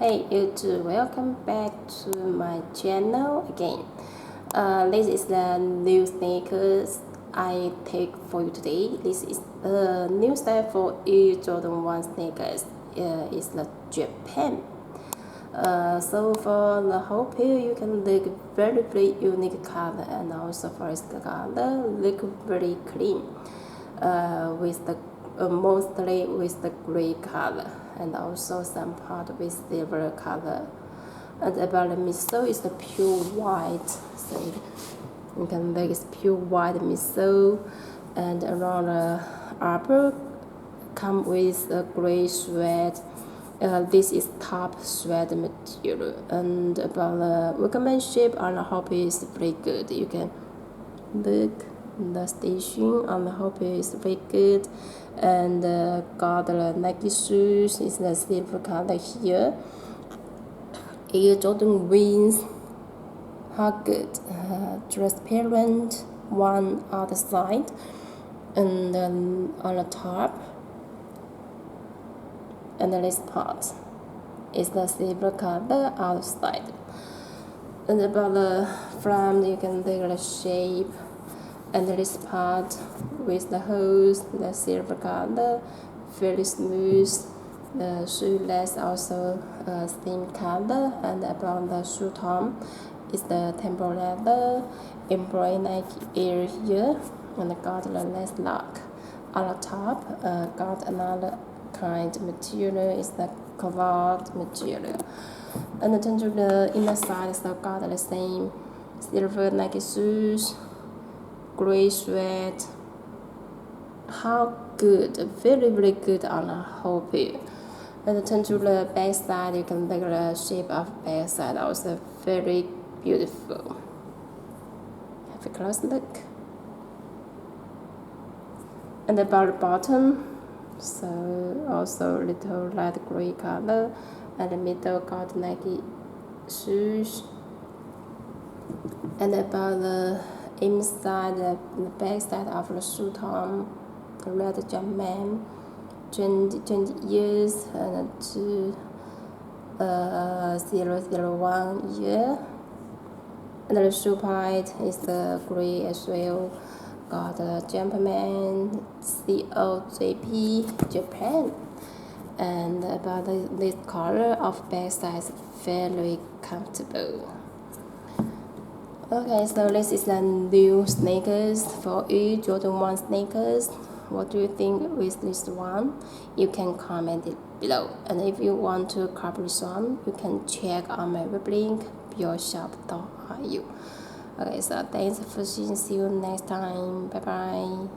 Hey YouTube, welcome back to my channel again. This is the new sneakers I take for you today. This is the new style for Jordan 1 sneakers. It's the Japan. So for the whole pair, you can look very unique color, and also for the color look very clean. With the mostly with the gray color, and also some part with silver color. And about the midsole is the pure white, so you can look it's pure white midsole, and around the upper come with a gray thread. This is top thread material, and about the workmanship on the hop is very good. You can look the stitching on the hop is very good, and got the Nike shoes is the silver color here. Jordan wings, how good, transparent one other side, and then on the top, and this part is the silver color outside. And about the front, you can take the shape, and this part with the holes, the silver color, very smooth. The shoelace also same color, and about the shoe tom is the temple leather, embroidered Nike air here, and got the lace lock. On the top, got another kind of material is the cloth material. And then to the inner side, so got the same silver Nike shoes, gray thread. How good, very good on the whole pair. And turn to the back side, you can take the shape of back side, also very beautiful. Have a close look. And about the bottom, so also little light gray color, and the middle got Nike shoes. And about the inside, the back side of the shoe tom, the red Jumpman, 20 years and to 001 year. And the shoe part is the gray as well. Got the Jumpman, CO.JP, Japan. And about this color of back side is very comfortable. Okay, so this is the new sneakers for you, Jordan 1 sneakers. What do you think with this one? You can comment it below. And if you want to copy this one, you can check on my web link, pureshop.ru. Okay, so thanks for watching. See you next time. Bye bye.